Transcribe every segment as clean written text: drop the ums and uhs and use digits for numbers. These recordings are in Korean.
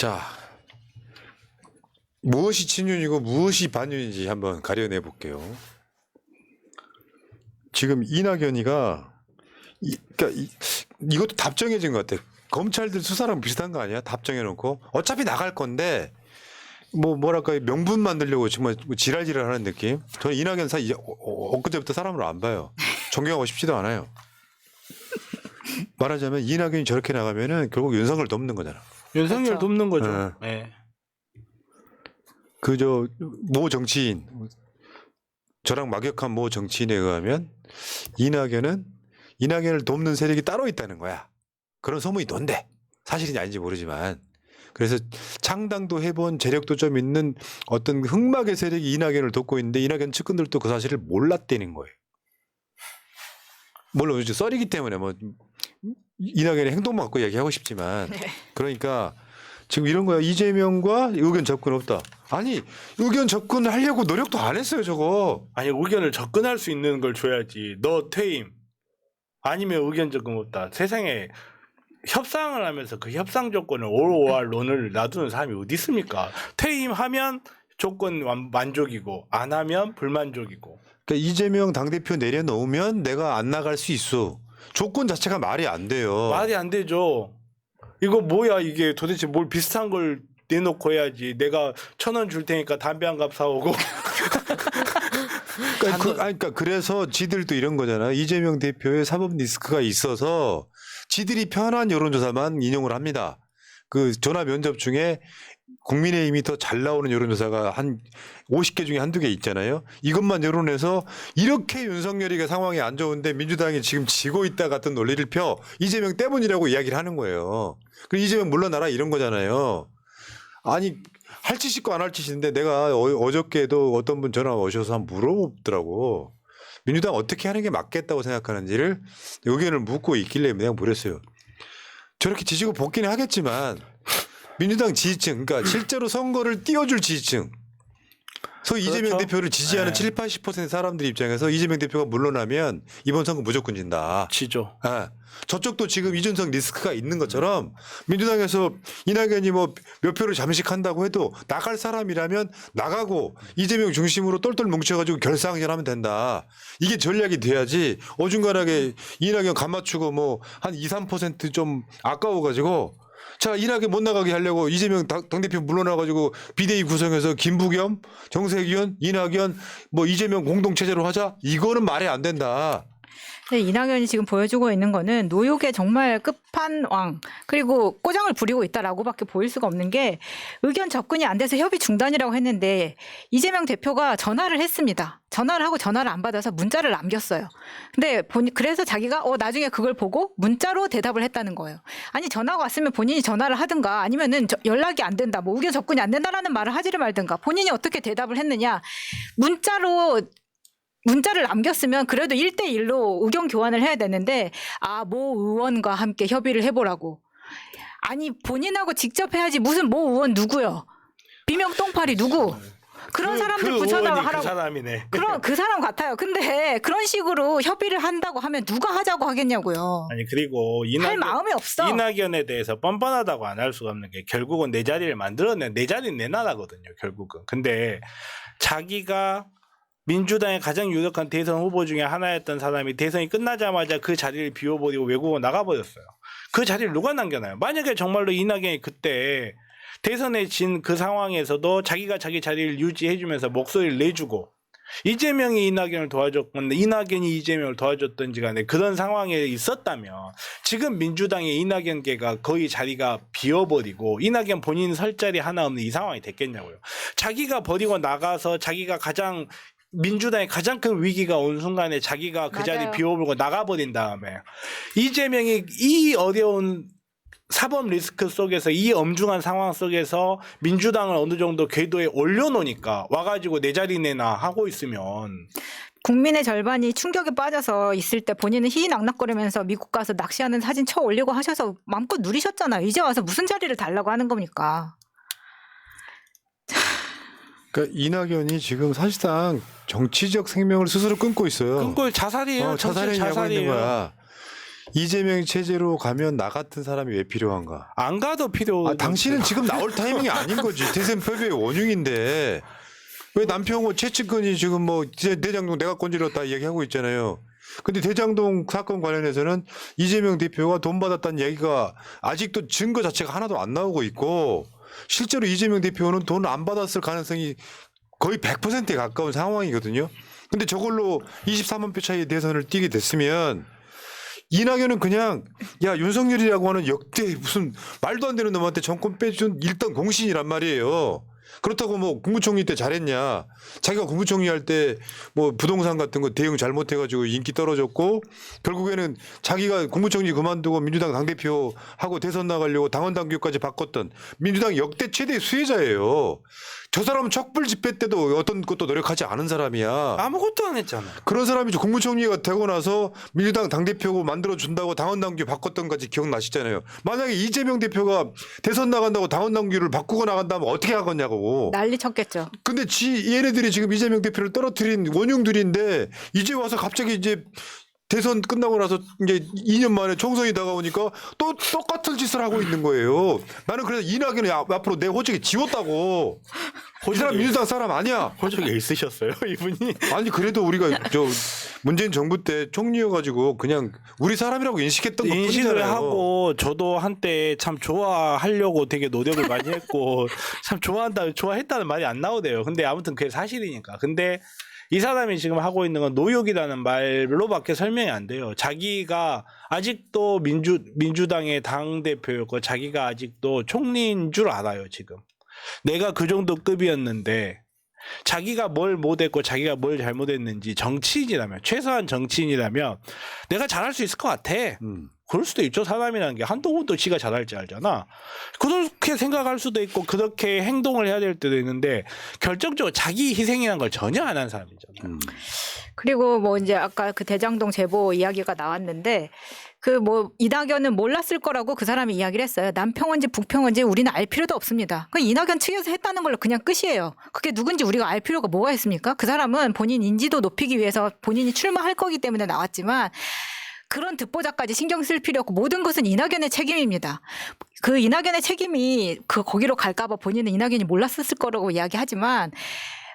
자, 무엇이 친윤이고 무엇이 반윤인지 한번 가려내 볼게요. 지금 이낙연이가 이것도 답정해진 것 같아. 검찰들 수사랑 비슷한 거 아니야? 답정해놓고 어차피 나갈 건데 뭐랄까 명분 만들려고 정말 지랄지랄하는 느낌. 저는 이낙연 엊그제부터 사람으로 안 봐요. 존경하고 싶지도 않아요. 말하자면 이낙연이 저렇게 나가면은 결국 윤석열 돕는 거잖아. 윤석열 그렇죠. 돕는 거죠. 네. 그저 모 정치인, 저랑 막역한 모 정치인에 의하면 이낙연을 돕는 세력이 따로 있다는 거야. 그런 소문이 돈대. 사실인지 아닌지 모르지만. 그래서 창당도 해본 재력도 좀 있는 어떤 흑막의 세력이 이낙연을 돕고 있는데 이낙연 측근들도 그 사실을 몰랐다는 거예요. 물론 요즘 썰이기 때문에 뭐 이낙연의 행동만 갖고 얘기하고 싶지만 네. 그러니까 지금 이런 거야. 이재명과 의견 접근 없다. 아니 의견 접근을 하려고 노력도 안 했어요 저거. 아니 의견을 접근할 수 있는 걸 줘야지. 너 퇴임 아니면 의견 접근 없다. 세상에 협상을 하면서 그 협상 조건을 오로알 론을 놔두는 사람이 어디 있습니까? 퇴임하면 조건 만족이고 안 하면 불만족이고. 그러니까 이재명 당대표 내려놓으면 내가 안 나갈 수 있어. 조건 자체가 말이 안 돼요. 말이 안 되죠. 이거 뭐야 이게 도대체 뭘 비슷한 걸 내놓고 해야지. 내가 1,000원 줄 테니까 담배 한 갑 사오고. 그러니까 그래서 지들도 이런 거잖아. 이재명 대표의 사법 리스크가 있어서 지들이 편한 여론조사만 인용을 합니다. 그 전화 면접 중에 국민의힘이 더 잘 나오는 여론조사가 한 50개 중에 한두 개 있잖아요. 이것만 여론해서 이렇게 윤석열이가 상황이 안 좋은데 민주당이 지금 지고 있다 같은 논리를 펴 이재명 때문이라고 이야기를 하는 거예요. 그리고 이재명 물러나라 이런 거잖아요. 아니 할 짓 있고 안 할 짓 있는데 내가 어저께도 어떤 분 전화 오셔서 한번 물어보더라고. 민주당 어떻게 하는 게 맞겠다고 생각하는지를 의견을 묻고 있길래 내가 물었어요. 저렇게 지지고 복귀는 하겠지만 민주당 지지층, 그러니까 실제로 선거를 띄워줄 지지층. 그래서 이재명 대표를 지지하는 7, 80% 사람들 입장에서 이재명 대표가 물러나면 이번 선거 무조건 진다. 지죠. 저쪽도 지금 이준석 리스크가 있는 것처럼 민주당에서 이낙연이 뭐 몇 표를 잠식한다고 해도 나갈 사람이라면 나가고 이재명 중심으로 똘똘 뭉쳐가지고 결상전하면 된다. 이게 전략이 돼야지 어중간하게 이낙연 감맞추고 뭐 한 2, 3% 아까워가지고 자, 이낙연 못 나가게 하려고 이재명 당대표 물러나가지고 비대위 구성해서 김부겸, 정세균, 이낙연, 뭐 이재명 공동체제로 하자? 이거는 말이 안 된다. 네, 이낙연이 지금 보여주고 있는 거는 노욕의 정말 끝판왕 그리고 꼬장을 부리고 있다라고밖에 보일 수가 없는 게 의견 접근이 안 돼서 협의 중단이라고 했는데 이재명 대표가 전화를 했습니다. 전화를 하고 전화를 안 받아서 문자를 남겼어요. 근데 그래서 자기가 나중에 그걸 보고 문자로 대답을 했다는 거예요. 아니 전화가 왔으면 본인이 전화를 하든가 아니면은 연락이 안 된다, 뭐 의견 접근이 안 된다라는 말을 하지를 말든가 본인이 어떻게 대답을 했느냐 문자를 남겼으면 그래도 1대1로 의견 교환을 해야 되는데 모 의원과 함께 협의를 해보라고. 아니 본인하고 직접 해야지 무슨 모 의원 누구요? 비명 똥파리 누구? 그런 사람들 붙여나가 하라고. 그 사람이네. 그 사람 같아요. 근데 그런 식으로 협의를 한다고 하면 누가 하자고 하겠냐고요. 아니 그리고 할 마음이 없어. 이낙연에 대해서 뻔뻔하다고 안 할 수가 없는 게 결국은 내 자리를 만들어낸 내 자리는 내 나라거든요. 결국은. 근데 자기가 민주당의 가장 유력한 대선 후보 중에 하나였던 사람이 대선이 끝나자마자 그 자리를 비워버리고 외국으로 나가버렸어요. 그 자리를 누가 남겨놔요? 만약에 정말로 이낙연이 그때 대선에 진 그 상황에서도 자기가 자기 자리를 유지해주면서 목소리를 내주고 이재명이 이낙연을 도와줬건 이낙연이 이재명을 도와줬던지 간에 그런 상황에 있었다면 지금 민주당의 이낙연계가 거의 자리가 비어버리고 이낙연 본인 설 자리 하나 없는 이 상황이 됐겠냐고요. 자기가 버리고 나가서 자기가 민주당의 가장 큰 위기가 온 순간에 자기가 그 자리 비워버리고 나가버린 다음에 이재명이 이 어려운 사법 리스크 속에서 이 엄중한 상황 속에서 민주당을 어느 정도 궤도에 올려놓으니까 와가지고 내 자리 내놔 하고 있으면 국민의 절반이 충격에 빠져서 있을 때 본인은 희희낙낙거리면서 미국 가서 낚시하는 사진 쳐 올리고 하셔서 마음껏 누리셨잖아요. 이제 와서 무슨 자리를 달라고 하는 겁니까? 그러니까 이낙연이 지금 사실상 정치적 생명을 스스로 끊고 있어요. 끊고 자살이에요. 자살이냐고 있는 거야. 이재명 체제로 가면 나 같은 사람이 왜 필요한가? 안 가도 필요. 당신은 지금 나올 타이밍이 아닌 거지. 대선 패배의 원흉인데 왜 남평호 최측근이 지금 뭐 대장동 내가 건드렸다 얘기하고 있잖아요. 근데 대장동 사건 관련해서는 이재명 대표가 돈 받았다는 얘기가 아직도 증거 자체가 하나도 안 나오고 있고 실제로 이재명 대표는 돈 안 받았을 가능성이 거의 100%에 가까운 상황이거든요. 근데 저걸로 24만 표 차이의 대선을 뛰게 됐으면 이낙연은 그냥 야 윤석열이라고 하는 역대 무슨 말도 안 되는 놈한테 정권 빼준 일단 공신이란 말이에요. 그렇다고 뭐 국무총리 때 잘했냐? 자기가 국무총리 할 때 뭐 부동산 같은 거 대응 잘못해가지고 인기 떨어졌고 결국에는 자기가 국무총리 그만두고 민주당 당대표 하고 대선 나가려고 당원 당규까지 바꿨던 민주당 역대 최대 수혜자예요. 저 사람은 촛불 집회 때도 어떤 것도 노력하지 않은 사람이야. 아무것도 안 했잖아. 그런 사람이 국무총리가 되고 나서 민주당 당대표고 만들어준다고 당원당규 바꿨던 까지 기억나시잖아요. 만약에 이재명 대표가 대선 나간다고 당원당규를 바꾸고 나간다면 어떻게 하겠냐고. 난리 쳤겠죠. 근데 얘네들이 지금 이재명 대표를 떨어뜨린 원흉들인데 이제 와서 갑자기 이제 대선 끝나고 나서 이제 2년 만에 총선이 다가오니까 또 똑같은 짓을 하고 있는 거예요. 나는 그래서 이낙연이 앞으로 내 호적에 지웠다고. 이 사람 민주당 사람 아니야. 호적에 있으셨어요, 이분이? 아니 그래도 우리가 저 문재인 정부 때 총리여가지고 그냥 우리 사람이라고 인식했던 것 인식을 뿐이잖아요. 하고 저도 한때 참 좋아하려고 되게 노력을 많이 했고 참 좋아했다는 말이 안 나오대요. 근데 아무튼 그게 사실이니까. 근데 이 사람이 지금 하고 있는 건 노욕이라는 말로밖에 설명이 안 돼요. 자기가 아직도 민주당의 당대표였고 자기가 아직도 총리인 줄 알아요, 지금. 내가 그 정도 급이었는데 자기가 뭘 못했고 자기가 뭘 잘못했는지 정치인이라면 최소한 정치인이라면 내가 잘할 수 있을 것 같아. 그럴 수도 있죠. 사람이라는 게 한도 끝도 지가 잘할지 알잖아. 그렇게 생각할 수도 있고 그렇게 행동을 해야 될 때도 있는데 결정적으로 자기 희생이라는 걸 전혀 안 한 사람이잖아. 그리고 뭐 이제 아까 그 대장동 제보 이야기가 나왔는데 그 뭐 이낙연은 몰랐을 거라고 그 사람이 이야기를 했어요. 남평원지 북평원지 우리는 알 필요도 없습니다. 그 이낙연 측에서 했다는 걸로 그냥 끝이에요. 그게 누군지 우리가 알 필요가 뭐가 있습니까? 그 사람은 본인 인지도 높이기 위해서 본인이 출마할 거기 때문에 나왔지만 그런 듣보잡까지 신경 쓸 필요 없고 모든 것은 이낙연의 책임입니다. 그 이낙연의 책임이 거기로 갈까봐 본인은 이낙연이 몰랐을 거라고 이야기하지만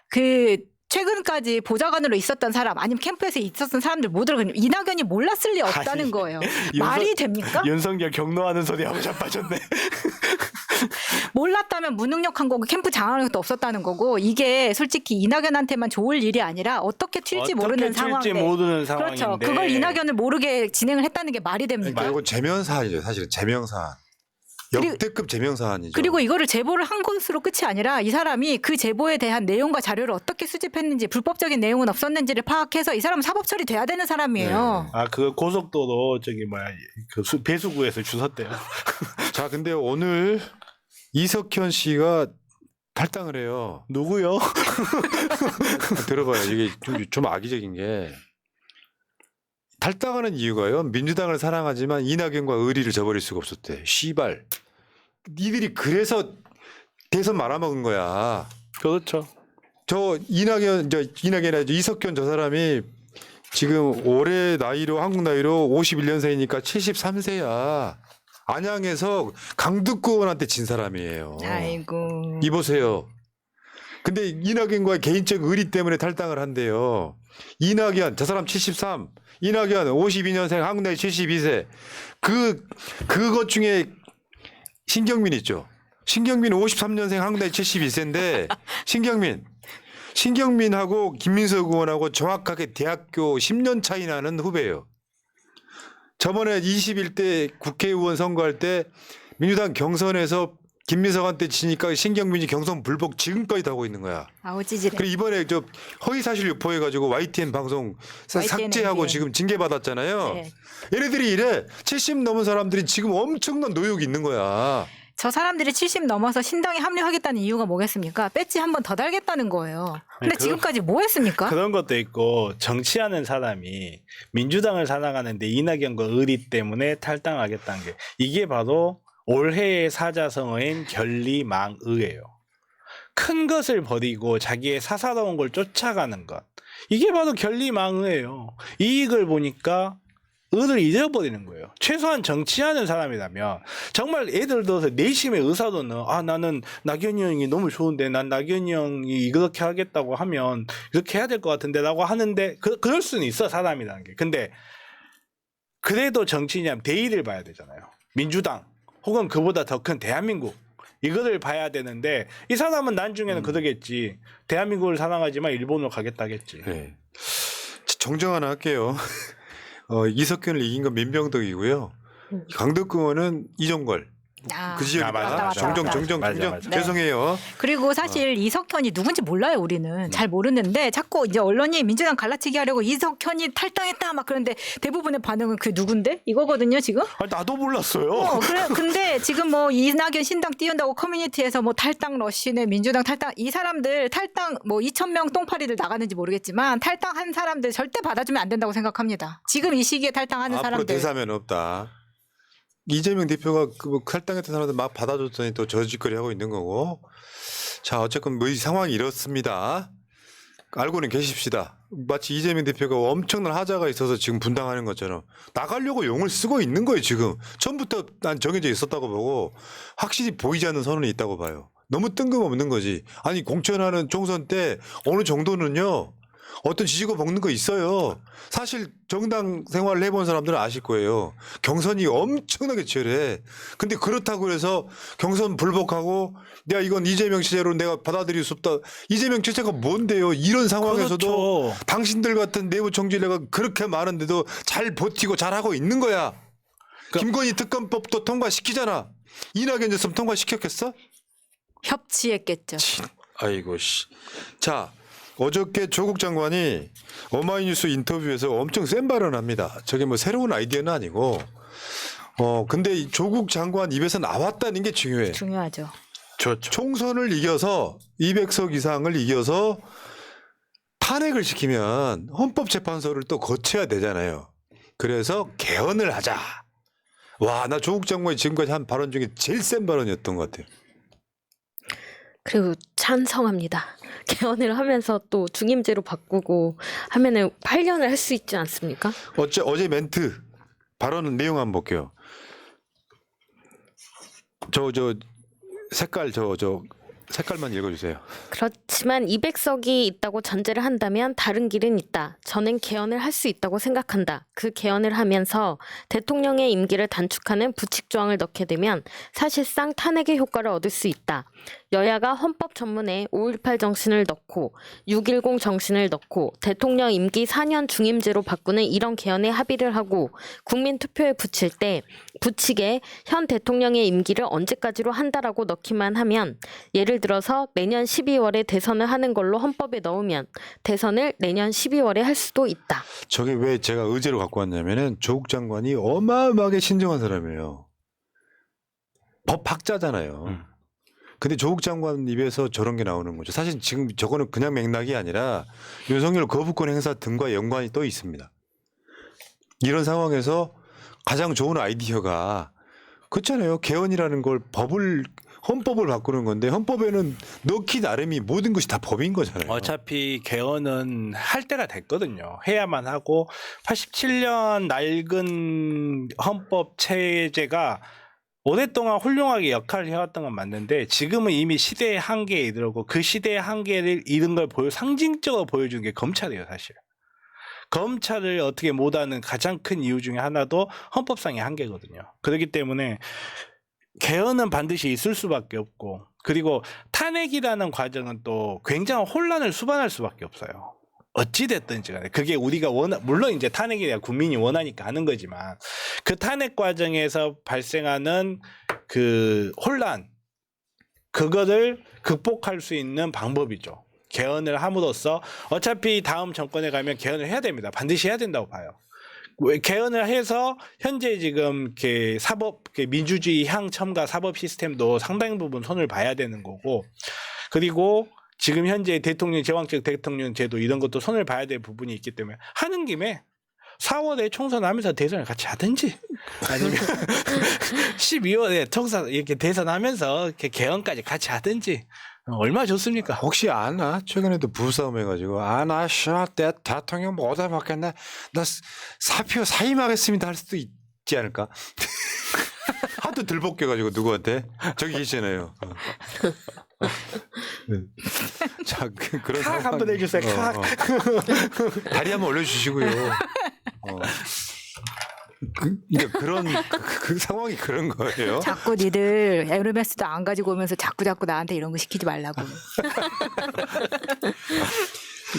그 최근까지 보좌관으로 있었던 사람 아니면 캠프에서 있었던 사람들 모두를 이낙연이 몰랐을 리 없다는 아니, 거예요. 말이 됩니까? 윤석열 경로하는 소리 하고 자빠졌네. 몰랐다면 무능력한 거고 캠프 장악력도 없었다는 거고 이게 솔직히 이낙연한테만 좋을 일이 아니라 어떻게 튈지 모르는 상황인데 모르는 상황인데. 그렇죠. 그걸 이낙연을 모르게 진행을 했다는 게 말이 됩니까? 이거 제명 사안이죠. 사실은 제명 사안. 역대급 제명 사안이죠. 그리고 이거를 제보를 한 것으로 끝이 아니라 이 사람이 그 제보에 대한 내용과 자료를 어떻게 수집했는지 불법적인 내용은 없었는지를 파악해서 이 사람은 사법 처리돼야 되는 사람이에요. 네. 그 고속도로 그 배수구에서 주웠대요. 자, 근데 오늘 이석현 씨가 탈당을 해요. 누구요? 들어봐요. 이게 좀 악의적인 게 탈당하는 이유가요. 민주당을 사랑하지만 이낙연과 의리를 저버릴 수가 없었대. 씨발. 니들이 그래서 대선 말아먹은 거야. 그렇죠. 이낙연이 아니라 이석현 저 사람이 지금 올해 나이로 한국 나이로 51년생이니까 73세야. 안양에서 강두구원한테 진 사람이에요. 아이고. 이보세요. 근데 이낙연과의 개인적 의리 때문에 탈당을 한대요. 이낙연 저 사람 73, 이낙연 52년생 한국 나이 72세. 그것 중에 신경민 있죠. 신경민 53년생 한국 나이 72세인데 신경민하고 김민석 의원하고 정확하게 대학교 10년 차이 나는 후배예요. 저번에 21대 국회의원 선거할 때 민주당 경선에서 김민석한테 지니까 신경민이 경선 불복 지금까지 하고 있는 거야. 아우 찌질해. 그리고 이번에 저 허위사실 유포해가지고 YTN 방송 삭제하고 지금 징계받았잖아요. 네. 얘네들이 이래 70 넘은 사람들이 지금 엄청난 노욕이 있는 거야. 저 사람들이 70 넘어서 신당에 합류하겠다는 이유가 뭐겠습니까? 배지 한 번 더 달겠다는 거예요. 근데 지금까지 뭐 했습니까? 그런 것도 있고 정치하는 사람이 민주당을 사랑하는데 이낙연과 의리 때문에 탈당하겠다는 게 이게 바로 올해의 사자성어인 결리망의예요. 큰 것을 버리고 자기의 사사로운 걸 쫓아가는 것. 이게 바로 결리망의예요. 이익을 보니까 을을 잊어버리는 거예요. 최소한 정치하는 사람이라면 정말 예를 들어서 내심의 의사로는 나는 낙연이 형이 너무 좋은데 난 낙연이 형이 이렇게 하겠다고 하면 이렇게 해야 될 것 같은데라고 하는데 그럴 수는 있어 사람이라는 게. 근데 그래도 정치인이면 대의를 봐야 되잖아요. 민주당 혹은 그보다 더 큰 대한민국 이거를 봐야 되는데 이 사람은 나중에는 그러겠지. 대한민국을 사랑하지만 일본으로 가겠다겠지. 네. 정정 하나 할게요. 이석현을 이긴 건 민병덕이고요. 강덕구원은 이종걸. 그 지역이다. 맞아. 정정. 맞아. 죄송해요. 그리고 사실 이석현이 누군지 몰라요, 우리는. 잘 모르는데 자꾸 이제 언론이 민주당 갈라치기 하려고 이석현이 탈당했다 막 그런데 대부분의 반응은 그 누군데? 이거거든요, 지금. 나도 몰랐어요. 그래. 근데 지금 뭐 이낙연 신당 띄운다고 커뮤니티에서 뭐 탈당 러시네, 민주당 탈당 이 사람들 탈당 뭐 2,000명 똥파리들 나가는지 모르겠지만 탈당한 사람들 절대 받아주면 안 된다고 생각합니다. 지금 이 시기에 탈당하는 앞으로 사람들. 대사면 없다. 이재명 대표가 그 탈당했던 사람들 막 받아줬더니 또 저짓거리 하고 있는 거고. 자, 어쨌건 뭐 이 상황이 이렇습니다. 알고는 계십시다. 마치 이재명 대표가 엄청난 하자가 있어서 지금 분당하는 것처럼 나가려고 용을 쓰고 있는 거예요, 지금. 처음부터 난 정해져 있었다고 보고 확실히 보이지 않는 선언이 있다고 봐요. 너무 뜬금없는 거지. 아니, 공천하는 총선 때 어느 정도는요. 어떤 지지고 먹는 거 있어요. 사실 정당 생활을 해본 사람들은 아실 거예요. 경선이 엄청나게 치열해. 근데 그렇다고 해서 경선 불복하고 내가 이건 이재명 체제로 내가 받아들일 수 없다. 이재명 체제가 뭔데요? 이런 상황에서도 그렇죠. 당신들 같은 내부 총질래가 그렇게 많은데도 잘 버티고 잘하고 있는 거야. 김건희 특검법도 통과시키잖아. 이낙연 줬으면 통과시켰겠어? 협치했겠죠. 아이고 씨. 자, 어저께 조국 장관이 어마이뉴스 인터뷰에서 엄청 센 발언합니다. 저게 뭐 새로운 아이디어는 아니고, 근데 이 조국 장관 입에서 나왔다는 게 중요해. 중요하죠. 좋죠. 총선을 이겨서 200석 이상을 이겨서 탄핵을 시키면 헌법재판소를 또 거쳐야 되잖아요. 그래서 개헌을 하자. 와, 나 조국 장관이 지금까지 한 발언 중에 제일 센 발언이었던 것 같아요. 그리고 찬성합니다. 개헌을 하면서 또 중임제로 바꾸고 하면은 8년을 할 수 있지 않습니까? 어제 멘트 발언 내용 한번 볼게요. 색깔만 읽어주세요. 그렇지만 200석이 있다고 전제를 한다면 다른 길은 있다. 저는 개헌을 할 수 있다고 생각한다. 그 개헌을 하면서 대통령의 임기를 단축하는 부칙 조항을 넣게 되면 사실상 탄핵의 효과를 얻을 수 있다. 여야가 헌법 전문에 5.18 정신을 넣고 6.10 정신을 넣고 대통령 임기 4년 중임제로 바꾸는 이런 개헌에 합의를 하고 국민 투표에 붙일 때 부칙에 현 대통령의 임기를 언제까지로 한다라고 넣기만 하면 예를 들어서 내년 12월에 대선을 하는 걸로 헌법에 넣으면 대선을 내년 12월에 할 수도 있다. 저게 왜 제가 의제로 갖고 왔냐면은 조국 장관이 어마어마하게 신중한 사람이에요. 법학자잖아요. 근데 조국 장관 입에서 저런 게 나오는 거죠. 사실 지금 저거는 그냥 맥락이 아니라 윤석열 거부권 행사 등과 연관이 또 있습니다. 이런 상황에서 가장 좋은 아이디어가 그렇잖아요. 개헌이라는 걸 헌법을 바꾸는 건데 헌법에는 넣기 나름이 모든 것이 다 법인 거잖아요. 어차피 개헌은 할 때가 됐거든요. 해야만 하고 87년 낡은 헌법 체제가 오랫동안 훌륭하게 역할을 해왔던 건 맞는데 지금은 이미 시대의 한계에 이르고 그 시대의 한계를 잃은 걸 상징적으로 보여준 게 검찰이에요, 사실. 검찰을 어떻게 못하는 가장 큰 이유 중에 하나도 헌법상의 한계거든요. 그렇기 때문에 개헌은 반드시 있을 수밖에 없고 그리고 탄핵이라는 과정은 또 굉장한 혼란을 수반할 수밖에 없어요. 어찌됐든지 간에 그게 우리가 물론 이제 탄핵에 대한 국민이 원하니까 하는 거지만 그 탄핵 과정에서 발생하는 그 혼란 그거를 극복할 수 있는 방법이죠. 개헌을 함으로써 어차피 다음 정권에 가면 개헌을 해야 됩니다. 반드시 해야 된다고 봐요. 개헌을 해서 현재 지금 민주주의 향 첨가 사법 시스템도 상당 부분 손을 봐야 되는 거고 그리고 지금 현재 제왕적 대통령 제도 이런 것도 손을 봐야 될 부분이 있기 때문에 하는 김에 4월에 총선하면서 대선을 같이 하든지 아니면 12월에 총선 이렇게 대선하면서 이렇게 개헌까지 같이 하든지 얼마 줬습니까? 혹시 아나? 최근에도 부부싸움 해가지고 아나 내 대통령 못 해먹겠네. 나 사표 사임하겠습니다 할 수도 있지 않을까? 하도 들볶여가지고 누구한테 저기 계시잖아요. 자 그런 칵 상황 한번 해주세요. 칵. 다리 한번 올려주시고요. 그런 그 상황이 그런 거예요. 자꾸 니들 에르메스도 안 가지고 오면서 자꾸 나한테 이런 거 시키지 말라고.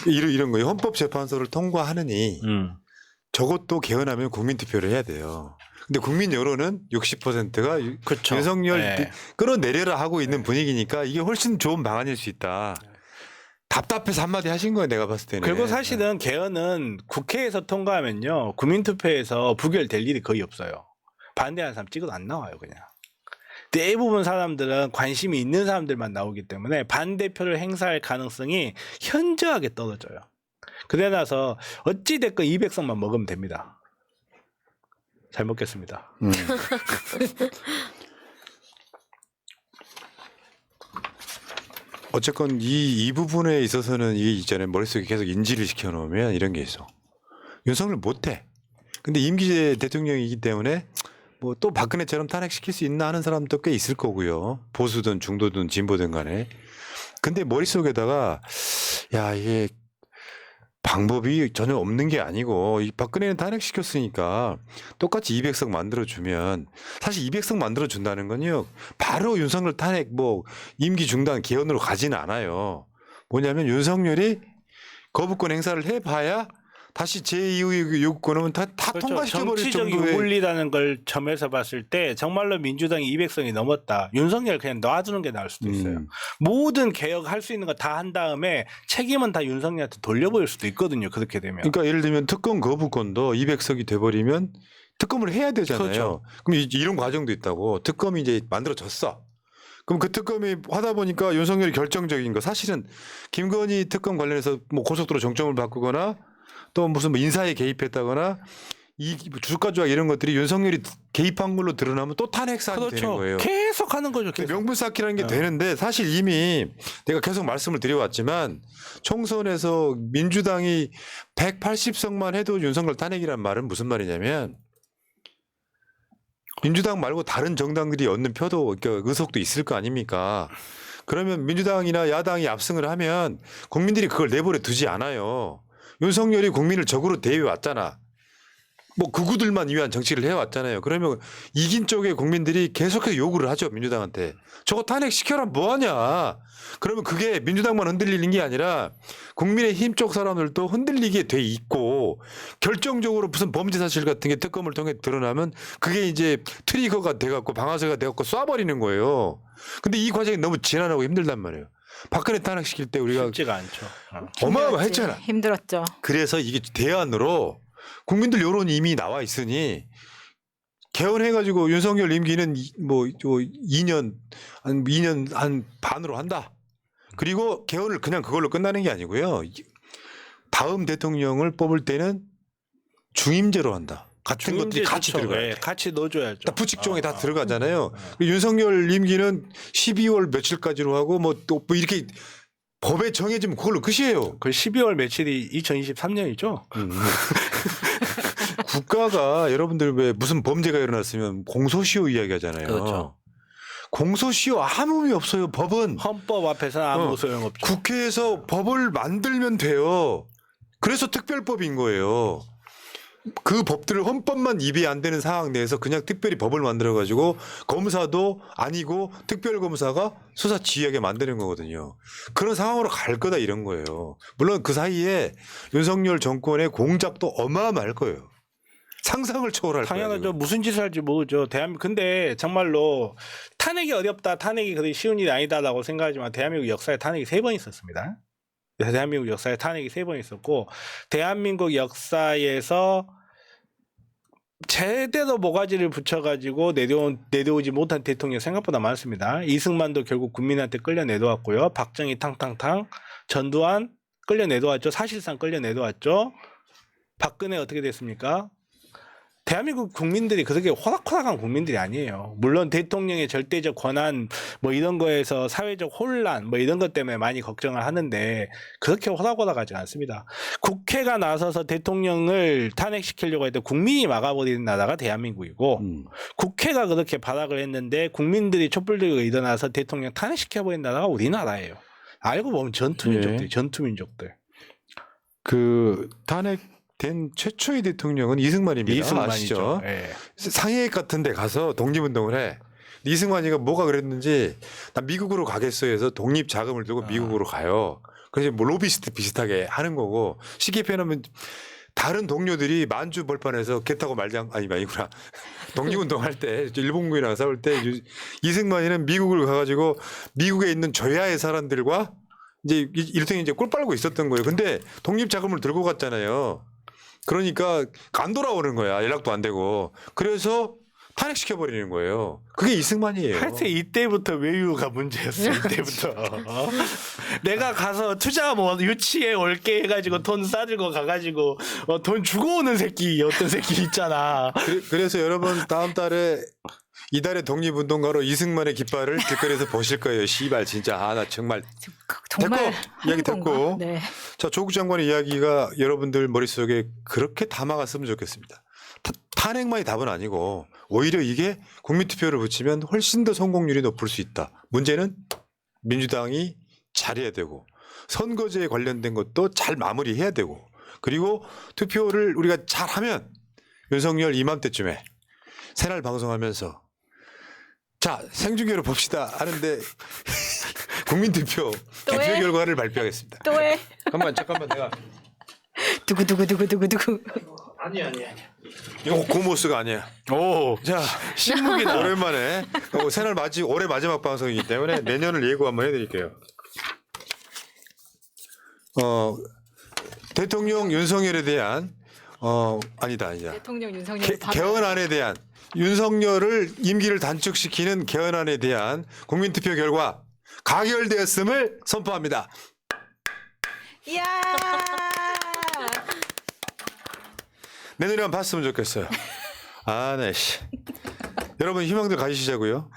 이런 거예요. 헌법재판소를 통과하느니 저것도 개헌하면 국민투표를 해야 돼요. 근데 국민 여론은 60%가 그쵸. 윤석열 네. 끌어내려라 하고 있는 분위기니까 이게 훨씬 좋은 방안일 수 있다. 답답해서 한마디 하신 거예요, 내가 봤을 때는. 그리고 사실은 개헌은 국회에서 통과하면요. 국민투표에서 부결될 일이 거의 없어요. 반대하는 사람 찍어도 안 나와요, 그냥. 대부분 사람들은 관심이 있는 사람들만 나오기 때문에 반대표를 행사할 가능성이 현저하게 떨어져요. 그래 나서 어찌됐건 200석만 먹으면 됩니다. 잘 먹겠습니다. 어쨌건 이 부분에 있어서는 이게 있잖아요. 머릿속에 계속 인지를 시켜놓으면 이런 게 있어. 윤석열 못해. 근데 임기 대통령이기 때문에 뭐 또 박근혜처럼 탄핵시킬 수 있나 하는 사람도 꽤 있을 거고요. 보수든 중도든 진보든 간에. 근데 머릿속에다가 야 이게 방법이 전혀 없는 게 아니고 이 박근혜는 탄핵시켰으니까 똑같이 200석 만들어주면 사실 200석 만들어준다는 건요. 바로 윤석열 탄핵 뭐 임기 중단 개헌으로 가지는 않아요. 뭐냐면 윤석열이 거부권 행사를 해봐야 다시 제2의 요구권은 다 그렇죠. 통과시켜버릴 정치적 정도의 유불리라는 걸 점에서 봤을 때 정말로 민주당이 200석이 넘었다. 윤석열 그냥 놔두는 게 나을 수도 있어요. 모든 개혁할 수 있는 거 다 한 다음에 책임은 다 윤석열한테 돌려버릴 수도 있거든요. 그렇게 되면. 그러니까 예를 들면 특검 거부권도 200석이 돼버리면 특검을 해야 되잖아요. 그렇죠. 그럼 이런 과정도 있다고. 특검이 이제 만들어졌어. 그럼 그 특검이 하다 보니까 윤석열이 결정적인 거 사실은 김건희 특검 관련해서 뭐 고속도로 정점을 바꾸거나 또 무슨 뭐 인사에 개입했다거나 이 주가 조작 이런 것들이 윤석열이 개입한 걸로 드러나면 또 탄핵 사안이 되는 거예요. 계속 하는 거죠. 계속. 명분 쌓기라는 게 되는데 사실 이미 내가 계속 말씀을 드려왔지만 총선에서 민주당이 180석만 해도 윤석열 탄핵이란 말은 무슨 말이냐면 민주당 말고 다른 정당들이 얻는 표도 그러니까 의석도 있을 거 아닙니까? 그러면 민주당이나 야당이 압승을 하면 국민들이 그걸 내버려 두지 않아요. 윤석열이 국민을 적으로 대해 왔잖아. 뭐 극우들만 위한 정치를 해왔잖아요. 그러면 이긴 쪽의 국민들이 계속해서 요구를 하죠. 민주당한테. 저거 탄핵시켜라 뭐하냐. 그러면 그게 민주당만 흔들리는 게 아니라 국민의힘 쪽 사람들도 흔들리게 돼 있고 결정적으로 무슨 범죄 사실 같은 게 특검을 통해 드러나면 그게 이제 트리거가 돼갖고 방아쇠가 돼갖고 쏴버리는 거예요. 근데 이 과정이 너무 지난하고 힘들단 말이에요. 박근혜 탄핵시킬 때 우리가 쉽지가 않죠. 어마어마했잖아. 힘들었죠. 그래서 이게 대안으로 국민들 여론이 이미 나와 있으니 개헌해가지고 윤석열 임기는 뭐 2년 한 반으로 한다. 그리고 개헌을 그냥 그걸로 끝나는 게 아니고요. 다음 대통령을 뽑을 때는 중임제로 한다. 같은 것들이 같이 들어가요. 네, 같이 넣어줘야죠. 다 부칙종에 다 들어가잖아요. 윤석열 임기는 12월 며칠까지로 하고 뭐 또 뭐 이렇게 법에 정해지면 그걸로 끝이에요. 그 12월 며칠이 2023년이죠. 국가가 여러분들 왜 무슨 범죄가 일어났으면 공소시효 이야기하잖아요. 그렇죠. 공소시효 아무 의미 없어요. 법은 헌법 앞에서는 아무 소용없죠. 국회에서 법을 만들면 돼요. 그래서 특별법인 거예요. 그 법들을 헌법만 입이 안 되는 상황 내에서 그냥 특별히 법을 만들어 가지고 검사도 아니고 특별검사가 수사 지휘하게 만드는 거거든요. 그런 상황으로 갈 거다 이런 거예요. 물론 그 사이에 윤석열 정권의 공작도 어마어마할 거예요. 상상을 초월할 거예요. 당연하죠. 무슨 짓을 할지 모르죠. 근데 정말로 탄핵이 어렵다, 탄핵이 그렇게 쉬운 일이 아니다라고 생각하지만 대한민국 역사에 탄핵이 3번 있었습니다. 대한민국 역사에 탄핵이 3번 있었고 대한민국 역사에서 제대로 모가지를 붙여가지고 내려오지 못한 대통령 생각보다 많습니다. 이승만도 결국 국민한테 끌려 내려왔고요. 박정희 탕탕탕, 전두환 끌려 내려왔죠. 사실상 끌려 내려왔죠. 박근혜 어떻게 됐습니까? 대한민국 국민들이 그렇게 호락호락한 국민들이 아니에요. 물론 대통령의 절대적 권한 뭐 이런 거에서 사회적 혼란 뭐 이런 것 때문에 많이 걱정을 하는데 그렇게 호락호락하지 않습니다. 국회가 나서서 대통령을 탄핵시키려고 할 때 국민이 막아버리는 나라가 대한민국이고 국회가 그렇게 발악을 했는데 국민들이 촛불 들고 일어나서 대통령 탄핵시켜버린 나라가 우리나라예요. 알고 보면 전투민족들, 예. 전투민족들. 그 탄핵된 최초의 대통령은 이승만입니다. 이승만이죠. 아시죠? 예. 상해 같은 데 가서 독립운동을 해. 이승만이가 뭐가 그랬는지 나 미국으로 가겠어 해서 독립 자금을 들고 미국으로 가요. 그래서 뭐 로비스트 비슷하게 하는 거고 쉽게 표현하면 다른 동료들이 만주 벌판에서 개 타고 아니구나. 독립운동 할 때 일본군이랑 싸울 때 이승만이는 미국을 가가지고 미국에 있는 조야의 사람들과 이제 일종의 이제 꿀 빨고 있었던 거예요. 근데 독립 자금을 들고 갔잖아요. 그러니까 안 돌아오는 거야. 연락도 안 되고. 그래서 탄핵시켜 버리는 거예요. 그게 이승만이에요. 하여튼 이때부터 외유가 문제였어. 이때부터. 내가 가서 투자 뭐 유치에 올게 해가지고 돈 싸들고 가가지고 돈 주고 오는 새끼 어떤 새끼 있잖아. 그래서 여러분 다음 달에 이달의 독립운동가로 이승만의 깃발을 길거리에서 보실 거예요. 씨발 진짜 나 정말 정말 됐고 이야기 하는 건가? 됐고 네. 자 조국 장관의 이야기가 여러분들 머릿속에 그렇게 담아갔으면 좋겠습니다. 탄핵만이 답은 아니고 오히려 이게 국민투표를 붙이면 훨씬 더 성공률이 높을 수 있다. 문제는 민주당이 잘해야 되고 선거제에 관련된 것도 잘 마무리해야 되고 그리고 투표를 우리가 잘하면 윤석열 이맘때쯤에 새날 방송하면서 자 생중계로 봅시다 하는데 국민투표 또 개표 해? 결과를 발표하겠습니다. 또 해. 잠깐만 내가 두구두구두구두구두구. 아니야. 이거 고모스가 아니야. 오, 자 신무기다. 오랜만에 새날 올해 마지막 방송이기 때문에 내년을 예고 한번 해드릴게요. 대통령 윤석열에 대한 아니다. 대통령 윤석열 개헌안에 대한 윤석열을 임기를 단축시키는 개헌안에 대한 국민투표 결과 가결되었음을 선포합니다. 이야. 내년에 한번 봤으면 좋겠어요. 네, 씨. 여러분 희망들 가지시자고요.